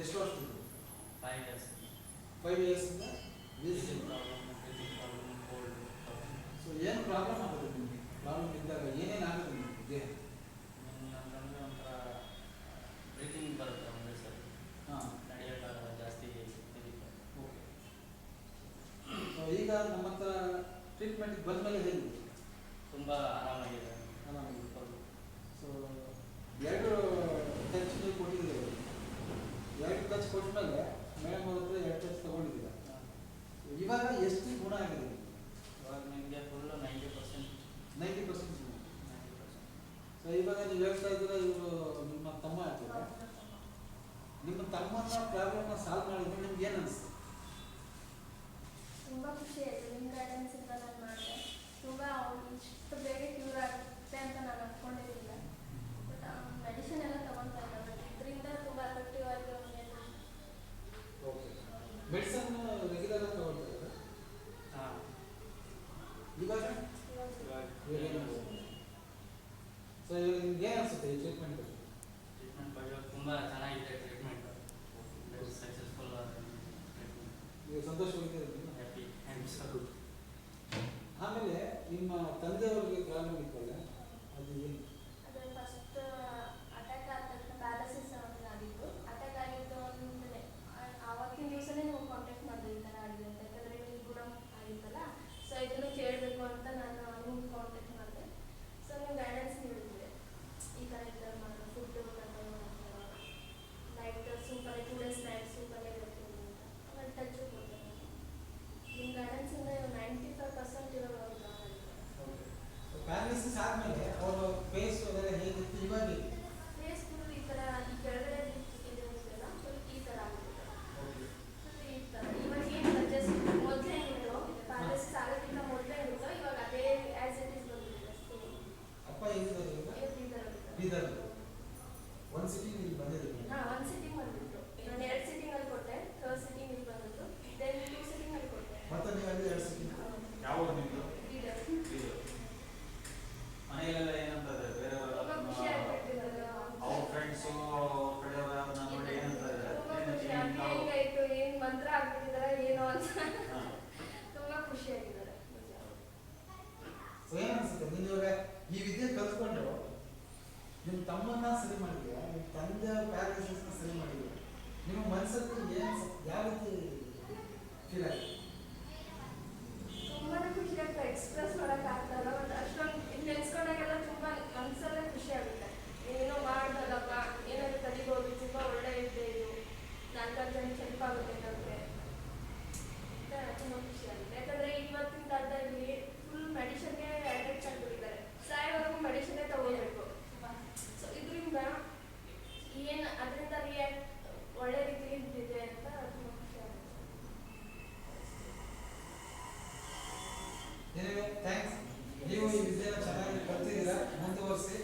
ಎಷ್ಟು ವರ್ಷದಿಂದ? 5 years. 5 ಇಯರ್ಸಿಂದ Breathing problem, cold. So ಏನು ಪ್ರಾಬ್ಲಮ್ ಆಗುತ್ತೆ ನಿಮಗೆ? ಪ್ರಾಬ್ಲಮ್ ಇದ್ದಾಗ ಏನೇನು ಆಗುತ್ತೆ ನಿಮಗೆ ದೇಹ? ನಮಗೆ ಒಂಥರ ಬ್ರೀತಿಂಗ್ ಬರುತ್ತೆ ಒಂದೇ ಸರಿ. ಹಾಂ, ನಡೆಯೋಕ್ಕಾಗಲ್ಲ, ಜಾಸ್ತಿ ಇರುತ್ತೆ. ಓಕೆ. ಸೊ ಈಗ ನಮ್ಮ ಹತ್ರ ಟ್ರೀಟ್ಮೆಂಟಿಗೆ ಬಂದಮೇಲೆ ಹೇಗಿದೆ? ತುಂಬ ಆರಾಮಾಗಿದೆ. ಆರಾಮಾಗಿದೆ. ಸೊ 2 ಟಚ್ ನೀವು ಕೊಟ್ಟಿದ್ದೀರಿ. 2 ಟಚ್ ಕೊಟ್ಟಮೇಲೆ ಮೇಡಮ್ ಅವ್ರ ಹತ್ರ 2 ಟಚ್ ತೊಗೊಂಡಿದ್ದೀರ. ಇವಾಗ ಎಷ್ಟು ಗುಣ ಆಗಿದೆ? ಇವಾಗ ನಿಮಗೆ ಫುಲ್ಲು 90%. 90% ಗುಣ. 90%. ಸೊ ಇವಾಗ ನೀವು ಹೇಳ್ತಾ ಇದ್ದೀರ ಇವರು ನಿಮ್ಮ ತಮ್ಮ ಆಗ್ತೀರಾ? ನಿಮ್ಮ ತಮ್ಮನ ಪ್ರಾಬ್ಲಮ್ನ ಸಾಲ್ವ್ ಮಾಡಿದ್ರೆ ನಿಮ್ಗೆ ಏನು ಅನಿಸ್ತು? ತುಂಬ ಖುಷಿ ಆಯಿತು. ನಿಮ್ಮ ಗೈಡೆನ್ಸಿಂದ ನಾನು ಮಾಡಿದೆ. ತುಂಬ ಇಷ್ಟು ಬೇಗ ಕ್ಯೂರ್ ಆಗುತ್ತೆ ಅಂತ ನಾನು ಅಂದ್ಕೊಂಡಿರಲಿಲ್ಲ. ಬಟ್ ಮೆಡಿಸಿನ್ ಎಲ್ಲ ತೊಗೊತಾ ಇಲ್ಲ. ಬಟ್ ಇದರಿಂದ ತುಂಬ ಎಫೆಕ್ಟಿವ್ ಆಗಿ ಓಕೆ. ಮೆಡಿಸನ್ ರೆಗ್ಯುಲರ್ ಆಗಿ ತಗೊಳ್ತಾ ಇದ್ದಾರೆ? ಹಾಂ. ಇವಾಗ ಸೊ ಇವಾಗ ನಿಮ್ಗೆ ಏನು ಅನಿಸುತ್ತೆ ಈ ಟ್ರೀಟ್ಮೆಂಟ್ ಬಗ್ಗೆ? ಟ್ರೀಟ್ಮೆಂಟ್ ಬಗ್ಗೆ ತುಂಬ ಚೆನ್ನಾಗಿದೆ ಟ್ರೀಟ್ಮೆಂಟ್. Successful treatment. ನೀವು ಸಂತೋಷವಾಗಿದ್ದೀರ ನೀವು? ಹ್ಯಾಪಿ. ಆ್ಯಂಡ್ ಸೊ ಆಮೇಲೆ ನಿಮ್ಮ ತಂದೆಯವ್ರಿಗೆ ಪ್ರಾಬ್ಲಮ್ ಇತ್ತಲ್ಲ, ಅದು ಏನು? ಅದು ಫಸ್ಟ್ ಅಟ್ಯಾಕ್ ಆದ ತಕ್ಷಣ ಪ್ಯಾರಾಲಿಸಿಸ್ ಆಗಿತ್ತು. ಅಟ್ಯಾಕ್ ಆಗಿದ್ದು ಒಂದೇ ಆವತ್ತಿನ ದಿವಸನೇ ನೀವು ಕಾಂಟ್ಯಾಕ್ಟ್ ಮಾಡಿದೆ ಈ ಥರ ಆಗಿದೆ ಅಂತ. ಯಾಕಂದರೆ ನಿಮಗೆ ಗುಣ ಆಗಿತ್ತಲ್ಲ, ಸೊ ಇದನ್ನು ಕೇಳಬೇಕು ಅಂತ ನಾನು ನಿಮ್ಗೆ ಕಾಂಟ್ಯಾಕ್ಟ್ ಮಾಡಿದೆ. ಸೊ ನೀವು ಗೈಡೆನ್ಸ್ ನೀಡಿದ್ದೆ, ಈ ಥರ ಮಾಡೋದು, ಫುಡ್ಡು ಕಂಟ್ರೋಲ್ ಮಾಡೋದು, ನೈಟ್ ಸೂಪರ್ 2 days ನೈಟ್ ಸೂಪರೇ ಇರುತ್ತೆ ಅಂತ. ಆಮೇಲೆ ಟಚ್ಚು ಕೊಡ್ತೇನೆ. ನಿಮ್ಮ ಗೈಡೆನ್ಸಿಂದ 95% ಇರೋ ಪ್ಯಾರಾಲಿಸಿಸ್ ಆದಮೇಲೆ ಅವರ ಫೇಸ್ ಅದೆಲ್ಲ ಹೇಗಿತ್ತು? ಇವಾಗ ಹೇಗಿದೆ? ಫೇಸ್ ಫುಲ್ ಈ ಥರ ಈ ಕೆಳಗಡೆ ಇದೆಲ್ಲ ಫುಲ್ ಈ ಥರ ಆಗುತ್ತೆ. ಓಕೆ. ಫುಲ್ ಈ ಥರ ಇವಾಗ ಏನು ಜಸ್ಟ್ ಮೊದಲೇ ಏನಿತ್ತು ಪ್ಯಾರಾಲಿಸಿಸ್ ಆಗೋಕ್ಕಿಂತ ಮೊದಲೇ ಇರುತ್ತೋ ಇವಾಗ ಅದೇ ಆ್ಯಸ್ ಇಟ್ ಈಸ್ ಬಂದಿದೆ ಅಷ್ಟೇ. ಅಪ್ಪ ಎಲ್ಲಿದ್ದಾರೆ ಈಗ? ಇವತ್ತು ಈ ಥರ ಬೀದರ್. ಒಂದು ಸಿಟಿಗೆ ಇಲ್ಲಿ ಬಂದಿದ್ದೀವಿ. ಹಾಂ, 1 ಸಿಟ್ಟಿಂಗ್ ಬಂದಿತ್ತು. ನಾನು 2 ಸಿಟ್ಟಿಂಗಲ್ಲಿ ಕೊಟ್ಟೆ. 3rd ಸಿಟ್ಟಿಂಗ್ ಇಲ್ಲಿ ಬಂದಿತ್ತು. ದೆನ್ 2 ಸಿಟ್ಟಿಂಗಲ್ಲಿ ಕೊಟ್ಟೆ. ಮತ್ತೆ ನೀವು ಅಲ್ಲಿ 2 ಸಿಟಿಂಗ್. ಯಾವ ಊರು ನಿಮ್ಮದು? ಬೀದರ್. ಇದು ಮನೆಯಲ್ಲೆಲ್ಲ ಏನಂತಾರೆ ಬೇರೆಯವರೆಲ್ಲ? ತುಂಬ ಖುಷಿ ಆಗ್ಬಿಟ್ಟಿದ್ದಾರೆ. ಅವ್ರ ಫ್ರೆಂಡ್ಸು ಕಡೆಯವ್ರ ನೋಡಿ ಏನಂತಾರೆ? ತುಂಬ ಖುಷಿ ಹೆಂಗಾಯಿತು, ಏನು ಮಂತ್ರ ಆಗ್ಬಿಟ್ಟಿದ್ದಾರೆ ಏನೋ ಅಂತ ತುಂಬ ಖುಷಿಯಾಗಿದ್ದಾರೆ. ಸೊ ಏನು ಅನಿಸುತ್ತೆ? ನೀವು ಇವಾಗ ಈ ವಿದ್ಯೆ ಕಲ್ತ್ಕೊಂಡು ನಿಮ್ಮ ತಮ್ಮನ್ನ ಸರಿ ಮಾಡಿದ್ಯಾ, ನಿಮ್ಮ ತಂದೆ ಪ್ಯಾರಾಲಿಸಿಸ್ನ ಸರಿ ಮಾಡಿದ್ಯಾ, ನಿಮ್ಮ ಮನಸ್ಸಲ್ಲಿ ಏನು ಯಾವ ರೀತಿ ಫೀಲ್ ಆಗಿದೆ? ತುಂಬಾ ಖುಷಿ ಆಗ್ತದೆ. ಎಕ್ಸ್ಪ್ರೆಸ್ ಮಾಡೋಕ್ಕಾಗ್ತಲ್ಲ. ಮತ್ತು ಅಷ್ಟೊಂದು ಇಲ್ಲಿ ನೆನೆಸ್ಕೊಂಡಾಗೆಲ್ಲ ತುಂಬ ಮನಸ್ಸಲ್ಲೇ ಖುಷಿ ಆಗುತ್ತೆ. ಏನೋ ಮಾಡ್ದಲ್ಲಪ್ಪ, ಏನಾದರೂ ಕಲಿಬೋದು, ತುಂಬ ಒಳ್ಳೆ ಇದೆ ಇದು, 4 ಜನಕ್ಕೆ ಹೆಲ್ಪ್ ಆಗುತ್ತೆ ಕಲಿತೆ ಅಂತ ತುಂಬ ಖುಷಿ ಆಗುತ್ತೆ. ಯಾಕಂದರೆ ಇವತ್ತಿನ ಕಾಲದಲ್ಲಿ ಫುಲ್ ಮೆಡಿಷನ್ಗೆ ಅಡಿಕ್ಟ್ ಆಗಿಬಿಟ್ಟಿದ್ದಾರೆ. ಸಾಯೋವರೆಗೂ ಮೆಡಿಷನ್ನೇ ತಗೋಬೇಕು. ಸೊ ಇದರಿಂದ ಏನು ಅದರಿಂದ ಒಳ್ಳೆ ರೀತಿಯಲ್ಲಿ ಇದೆ ಅಂತ ತುಂಬ ಖುಷಿ ಆಗುತ್ತೆ. ಥ್ಯಾಂಕ್ಸ್. ನೀವು ಈ ವಿದ್ಯೆನ ಚೆನ್ನಾಗಿ ಕಲ್ತಿದ್ದೀರಾ, ಮುಂದುವರಿಸಿ.